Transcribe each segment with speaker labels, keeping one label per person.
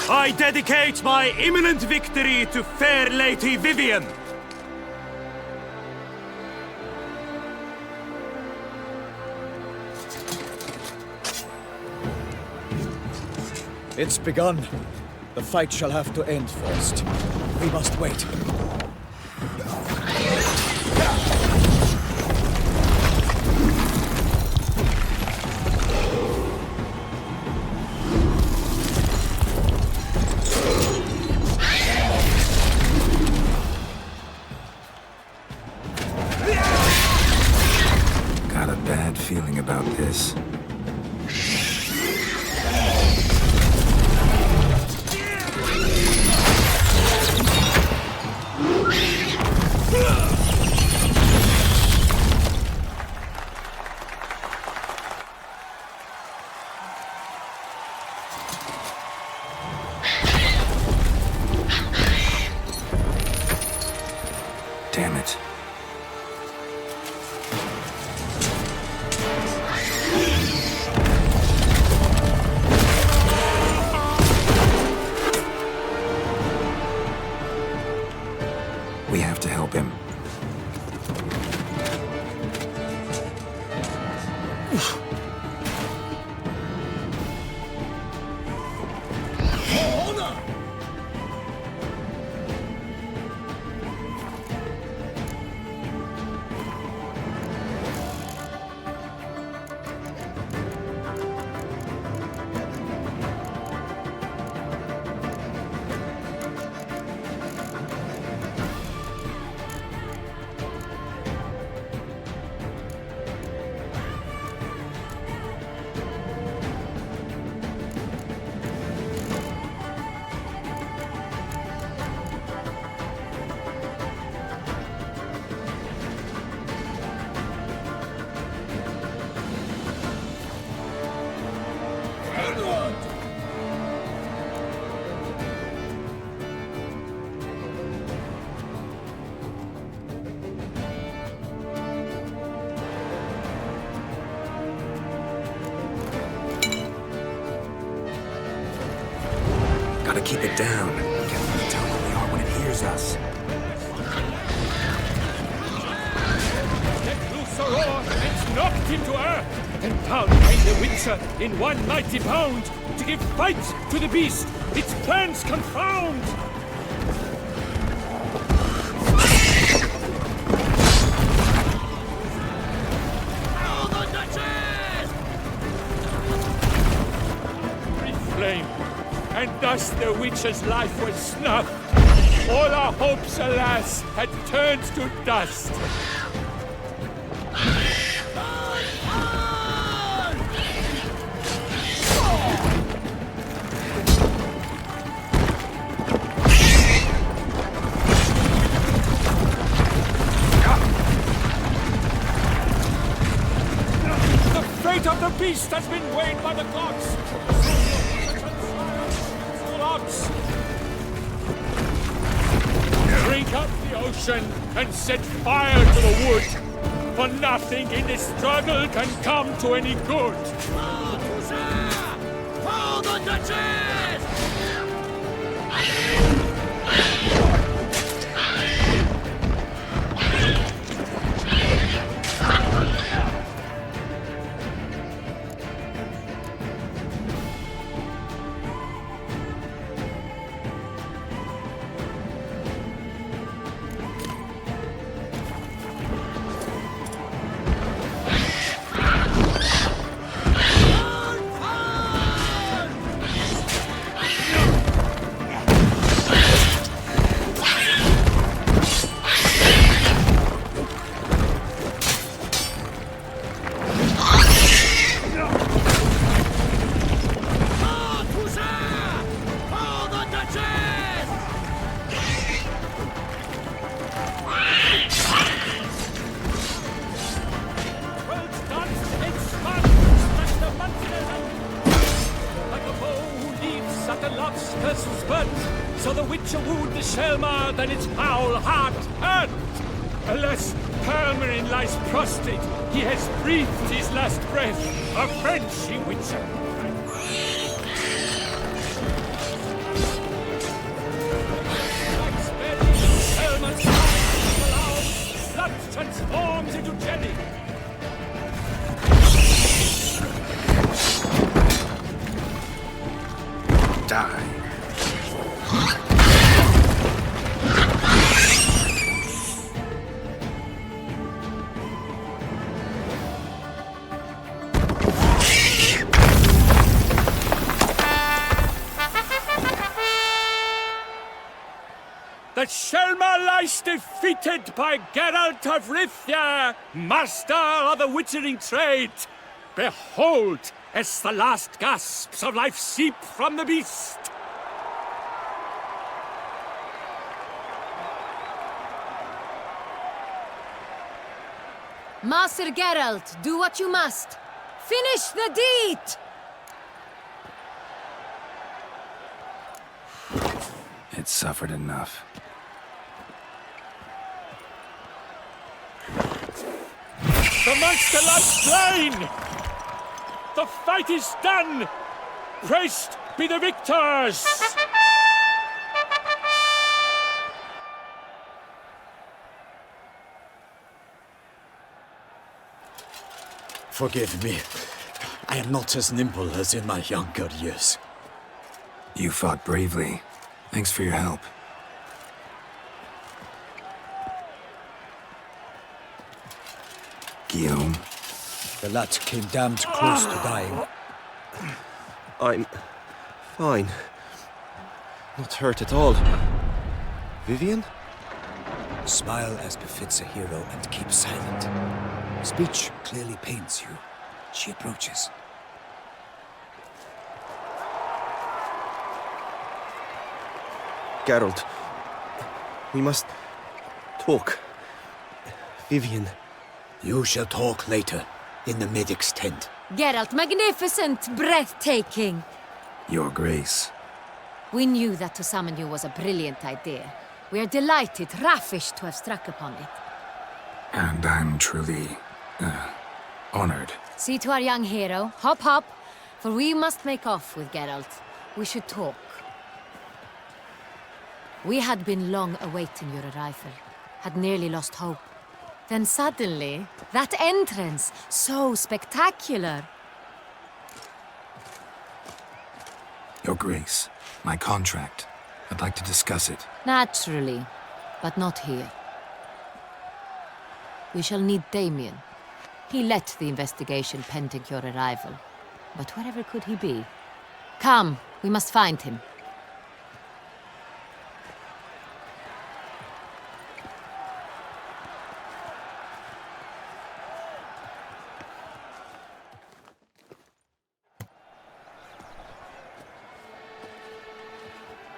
Speaker 1: I dedicate my imminent victory to fair Lady Vivian.
Speaker 2: It's begun. The fight shall have to end first. We must wait.
Speaker 3: Got a bad feeling about this. Damn it. We have to help him. Gotta keep it down. Can't really tell where we are when it hears us.
Speaker 4: Let loose a roar and knocked him to earth, and down came the Witcher in one mighty bound to give fight to the beast, its plans confound. Flame. And thus the Witcher's life was snuffed. All our hopes, alas, had turned to dust. The fate of the beast has been weighed by the gods. Drink up the ocean and set fire to the wood, for nothing in this struggle can come to any good.
Speaker 5: Oh, Toussaint! For the Duchess!
Speaker 4: So the Witcher wooed the Selma, then its foul heart hurt. Alas, Palmerin lies prostrate. He has breathed his last breath. A Frenchy Witcher. transforms into jelly.
Speaker 3: Die.
Speaker 4: The Shelma lies defeated by Geralt of Rivia, master of the witchering trade. Behold, as the last gasps of life seep from the beast.
Speaker 6: Master Geralt, do what you must. Finish the deed!
Speaker 3: It suffered enough.
Speaker 4: The monster lies slain! The fight is done! Praised be the victors!
Speaker 2: Forgive me. I am not as nimble as in my younger years.
Speaker 3: You fought bravely. Thanks for your help. Guillaume.
Speaker 2: The lad came damned close to dying.
Speaker 7: I'm fine. Not hurt at all. Vivian?
Speaker 2: Smile as befits a hero and keep silent. Speech clearly pains you. She approaches.
Speaker 7: Geralt. We must talk. Vivian.
Speaker 2: You shall talk later, in the medic's tent.
Speaker 6: Geralt, magnificent, breathtaking.
Speaker 3: Your Grace.
Speaker 6: We knew that to summon you was a brilliant idea. We are delighted, ravished to have struck upon it.
Speaker 3: And I'm truly, honored.
Speaker 6: See to our young hero. Hop, hop. For we must make off with Geralt. We should talk. We had been long awaiting your arrival. Had nearly lost hope. Then suddenly, that entrance, so spectacular.
Speaker 3: Your Grace, my contract. I'd like to discuss it.
Speaker 6: Naturally, but not here. We shall need Damien. He led the investigation pending your arrival. But wherever could he be? Come, we must find him.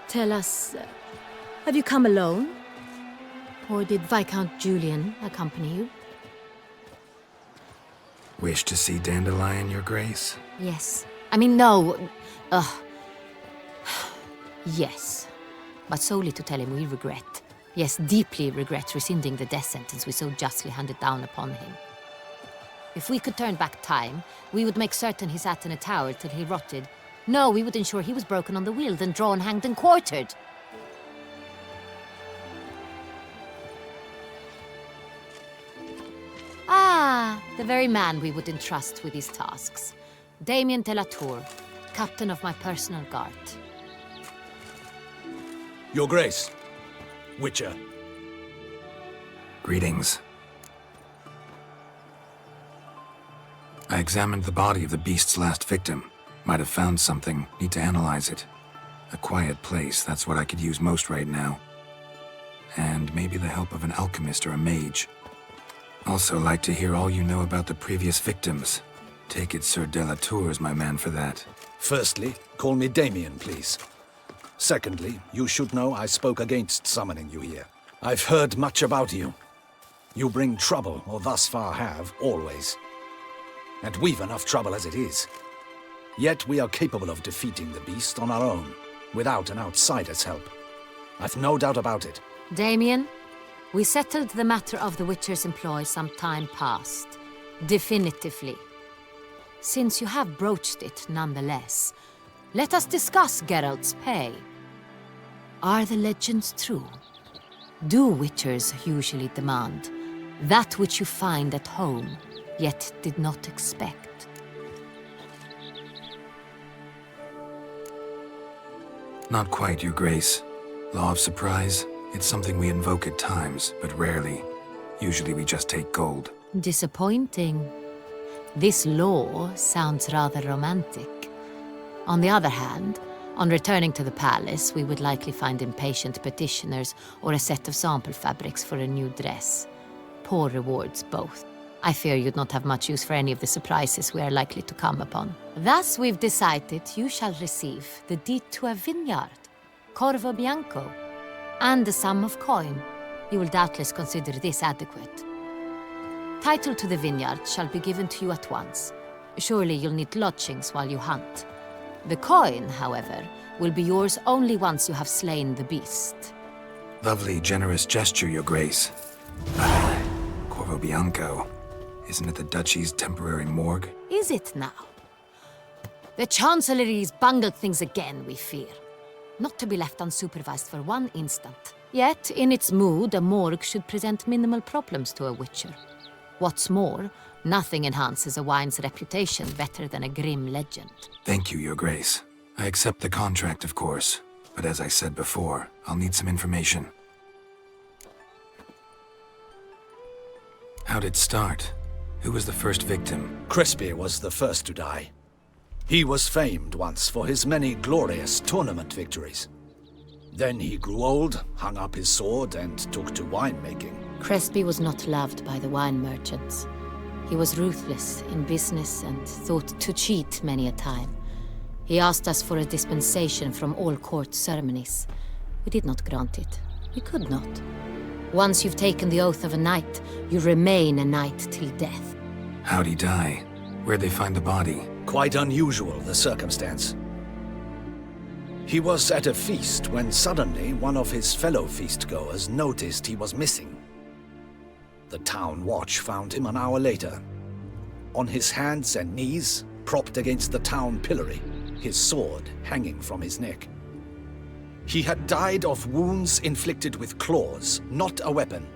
Speaker 6: Tell us, have you come alone? Or did Viscount Julian accompany you?
Speaker 3: Wish to see Dandelion, Your Grace?
Speaker 6: Yes. I mean, no. Yes. But solely to tell him we regret. Yes, deeply regret rescinding the death sentence we so justly handed down upon him. If we could turn back time, we would make certain he sat in a tower till he rotted. No, we would ensure he was broken on the wheel, then drawn, hanged, and quartered. Ah, the very man we would entrust with these tasks. Damien de la Tour, captain of my personal guard.
Speaker 2: Your Grace. Witcher.
Speaker 3: Greetings. I examined the body of the beast's last victim. Might have found something. Need to analyze it. A quiet place, that's what I could use most right now. And maybe the help of an alchemist or a mage. Also like to hear all you know about the previous victims. Take it Sir de la Tour is my man for that.
Speaker 8: Firstly, call me Damien, please. Secondly, you should know I spoke against summoning you here. I've heard much about you. You bring trouble, or thus far have, always. And we've enough trouble as it is. Yet we are capable of defeating the beast on our own, without an outsider's help. I've no doubt about it.
Speaker 6: Damien, we settled the matter of the Witcher's employ some time past. Definitively. Since you have broached it nonetheless, let us discuss Geralt's pay. Are the legends true? Do Witchers usually demand That which you find at home, yet did not expect.
Speaker 3: Not quite, Your Grace. Law of surprise, it's something we invoke at times, but rarely. Usually we just take gold.
Speaker 6: Disappointing. This law sounds rather romantic. On the other hand, on returning to the palace, we would likely find impatient petitioners or a set of sample fabrics for a new dress. Poor rewards, both. I fear you'd not have much use for any of the surprises we are likely to come upon. Thus, we've decided you shall receive the deed to a vineyard, Corvo Bianco, and the sum of coin. You will doubtless consider this adequate. Title to the vineyard shall be given to you at once. Surely you'll need lodgings while you hunt. The coin, however, will be yours only once you have slain the beast.
Speaker 3: Lovely, generous gesture, Your Grace. Corvo Bianco. Isn't it the Duchy's temporary morgue?
Speaker 6: Is it now? The Chancellery's bungled things again, we fear. Not to be left unsupervised for one instant. Yet, in its mood, a morgue should present minimal problems to a witcher. What's more, nothing enhances a wine's reputation better than a grim legend.
Speaker 3: Thank you, Your Grace. I accept the contract, of course. But as I said before, I'll need some information. How'd it start? Who was the first victim?
Speaker 8: Crespi was the first to die. He was famed once for his many glorious tournament victories. Then he grew old, hung up his sword, and took to winemaking.
Speaker 6: Crespi was not loved by the wine merchants. He was ruthless in business and thought to cheat many a time. He asked us for a dispensation from all court ceremonies. We did not grant it. We could not. Once you've taken the oath of a knight, you remain a knight till death.
Speaker 3: How'd he die? Where'd they find the body?
Speaker 8: Quite unusual, the circumstance. He was at a feast when suddenly one of his fellow feastgoers noticed he was missing. The town watch found him an hour later. On his hands and knees, propped against the town pillory, his sword hanging from his neck. He had died of wounds inflicted with claws, not a weapon.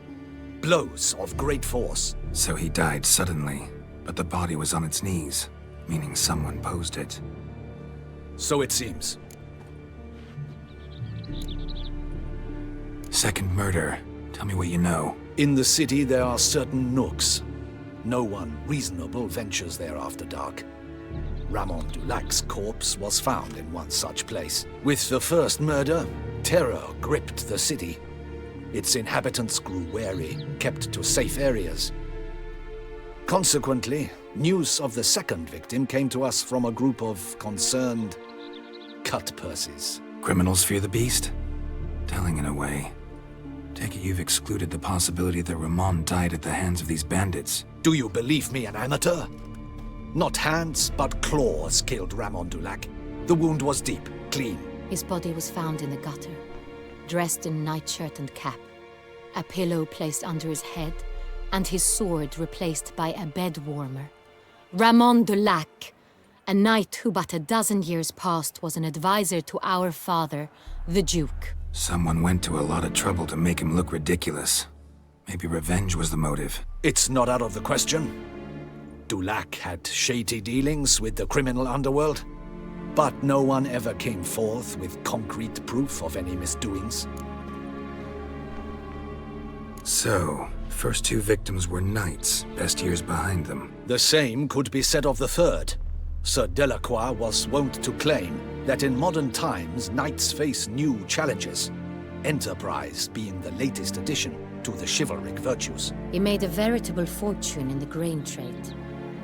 Speaker 8: Blows of great force.
Speaker 3: So he died suddenly, but the body was on its knees, meaning someone posed it.
Speaker 8: So it seems.
Speaker 3: Second murder. Tell me what you know.
Speaker 8: In the city there are certain nooks. No one reasonable ventures there after dark. Ramon Dulac's corpse was found in one such place. With the first murder, terror gripped the city. Its inhabitants grew wary, kept to safe areas. Consequently, news of the second victim came to us from a group of concerned cut-purses.
Speaker 3: Criminals fear the beast? Telling in a way. Take it you've excluded the possibility that Ramon died at the hands of these bandits.
Speaker 8: Do you believe me an amateur? Not hands, but claws killed Ramon Dulac. The wound was deep, clean.
Speaker 6: His body was found in the gutter, dressed in nightshirt and cap, a pillow placed under his head, and his sword replaced by a bed warmer. Ramon Dulac, a knight who but a dozen years past was an advisor to our father, the Duke.
Speaker 3: Someone went to a lot of trouble to make him look ridiculous. Maybe revenge was the motive.
Speaker 8: It's not out of the question. Dulac had shady dealings with the criminal underworld, but no one ever came forth with concrete proof of any misdoings.
Speaker 3: So, first two victims were knights, best years behind them.
Speaker 8: The same could be said of the third. Sir Delacroix was wont to claim that in modern times knights face new challenges, enterprise being the latest addition to the chivalric virtues.
Speaker 6: He made a veritable fortune in the grain trade.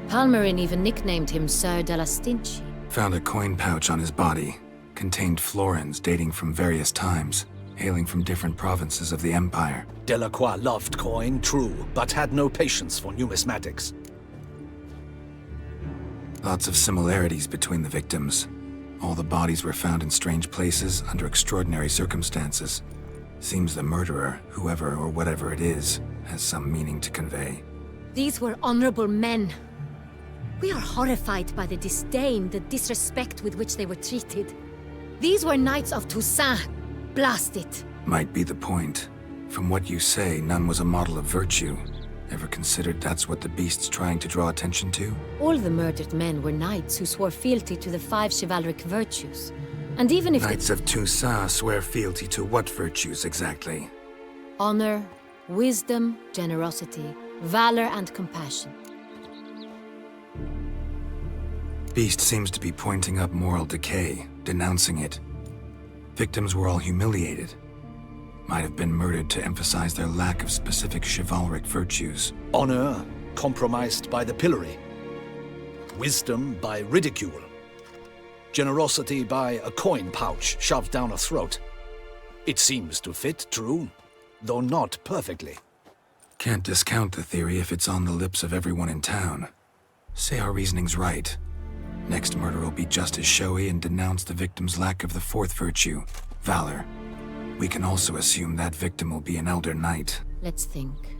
Speaker 6: Palmerin even nicknamed him Sir de la Stinchi.
Speaker 3: Found a coin pouch on his body. Contained florins dating from various times, hailing from different provinces of the Empire.
Speaker 8: Delacroix loved coin, true, but had no patience for numismatics.
Speaker 3: Lots of similarities between the victims. All the bodies were found in strange places under extraordinary circumstances. Seems the murderer, whoever or whatever it is, has some meaning to convey.
Speaker 6: These were honorable men. We are horrified by the disdain, the disrespect with which they were treated. These were knights of Toussaint. Blast it.
Speaker 3: Might be the point. From what you say, none was a model of virtue. Ever considered that's what the beast's trying to draw attention to?
Speaker 6: All the murdered men were knights who swore fealty to the 5 chivalric virtues. And even if
Speaker 3: Knights of Toussaint swear fealty to what virtues exactly?
Speaker 6: honor, wisdom, generosity, valor, and compassion.
Speaker 3: Beast seems to be pointing up moral decay, denouncing it. Victims were all humiliated. Might have been murdered to emphasize their lack of specific chivalric virtues.
Speaker 8: Honor compromised by the pillory. Wisdom by ridicule. Generosity by a coin pouch shoved down a throat. It seems to fit, true, though not perfectly.
Speaker 3: Can't discount the theory if it's on the lips of everyone in town. Say our reasoning's right. Next murder will be just as showy and denounce the victim's lack of the 4th virtue, valor. We can also assume that victim will be an elder knight.
Speaker 6: Let's think.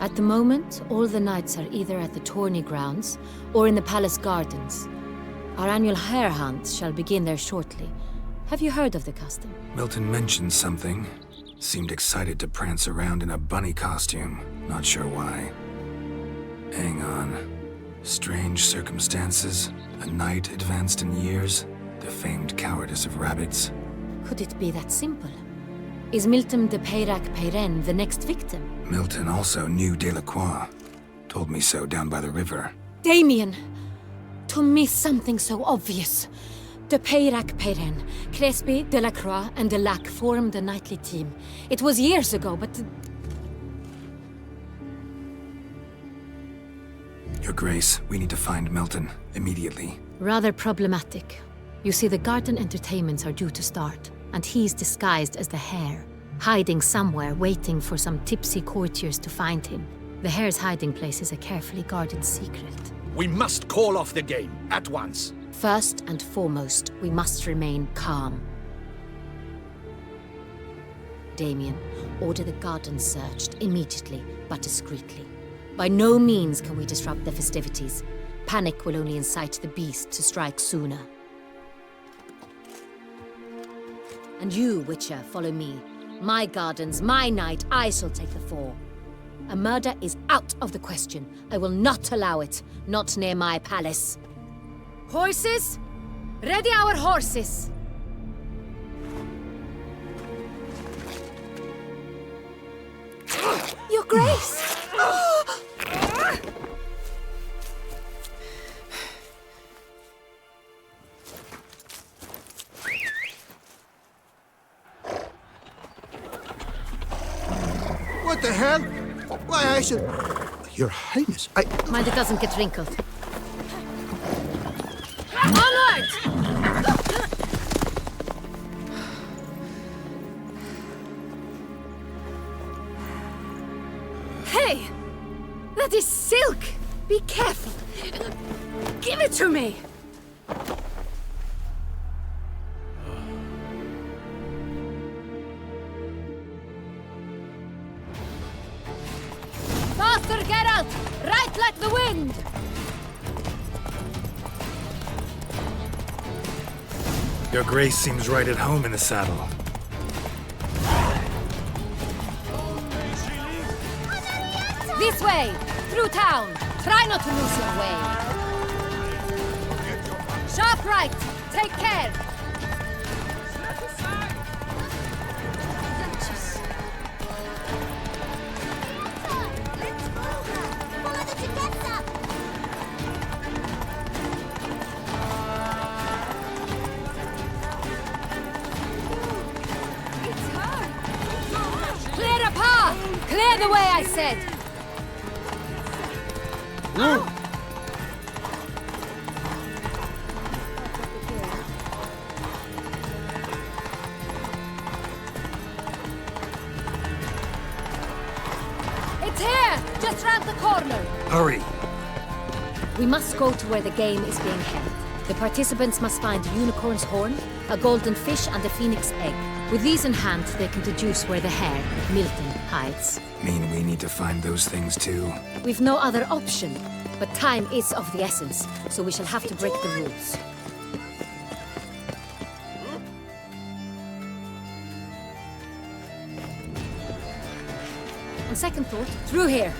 Speaker 6: At the moment, all the knights are either at the tourney grounds or in the palace gardens. Our annual hare hunt shall begin there shortly. Have you heard of the custom?
Speaker 3: Milton mentioned something. Seemed excited to prance around in a bunny costume. Not sure why. Hang on. Strange circumstances. A knight advanced in years. The famed cowardice of rabbits.
Speaker 6: Could it be that simple? Is Milton de Peyrac-Peyren the next victim?
Speaker 3: Milton also knew Delacroix. Told me so down by the river.
Speaker 6: Damien! To miss something so obvious. De Peyrac-Peyren, Crespi, Delacroix, and Delac formed a knightly team. It was years ago, but...
Speaker 3: Your Grace, we need to find Milton, immediately.
Speaker 6: Rather problematic. You see, the garden entertainments are due to start, and he's disguised as the hare, hiding somewhere, waiting for some tipsy courtiers to find him. The hare's hiding place is a carefully guarded secret.
Speaker 8: We must call off the game, at once.
Speaker 6: First and foremost, we must remain calm. Damien, order the garden searched immediately, but discreetly. By no means can we disrupt the festivities. Panic will only incite the beast to strike sooner. And you, Witcher, follow me. My gardens, my night, I shall take the fall. A murder is out of the question. I will not allow it. Not near my palace. Horses? Ready our horses! Your Grace!
Speaker 2: What the hell? Why, I should... Your Highness,
Speaker 6: Mind it doesn't get wrinkled. Onward! Hey! That is silk! Be careful! Give it to me! Faster, Geralt! Right like the wind!
Speaker 3: Your Grace seems right at home in the saddle.
Speaker 6: This way! Through town! Try not to lose your way! Sharp right! Take care! Clear a path! Clear the way, I said! It's here! Just round the corner!
Speaker 3: Hurry!
Speaker 6: We must go to where the game is being held. The participants must find a unicorn's horn, a golden fish, and a phoenix egg. With these in hand, they can deduce where the hare, Milton, hides.
Speaker 3: Mean we need to find those things too?
Speaker 6: We've no other option, but time is of the essence, so we shall have to break the rules. On second thought, through here.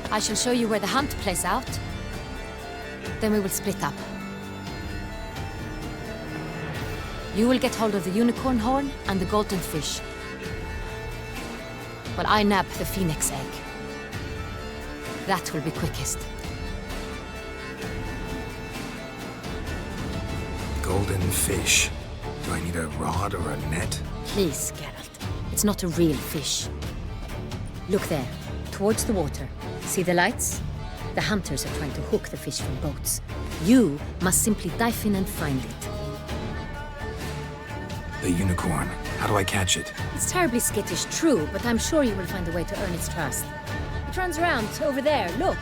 Speaker 6: I shall show you where the hunt plays out. Then we will split up. You will get hold of the unicorn horn and the golden fish, while I nab the phoenix egg. That will be quickest.
Speaker 3: Golden fish. Do I need a rod or a net?
Speaker 6: Please, Geralt. It's not a real fish. Look there, towards the water. See the lights? The hunters are trying to hook the fish from boats. You must simply dive in and find it.
Speaker 3: The unicorn. How do I catch it?
Speaker 6: It's terribly skittish, true, but I'm sure you will find a way to earn its trust. It runs around over there, look.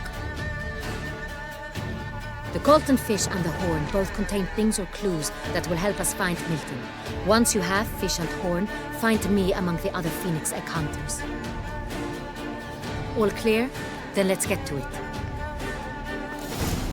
Speaker 6: The golden fish and the horn both contain things or clues that will help us find Milton. Once you have fish and horn, find me among the other phoenix egg hunters. All clear? Then let's get to it.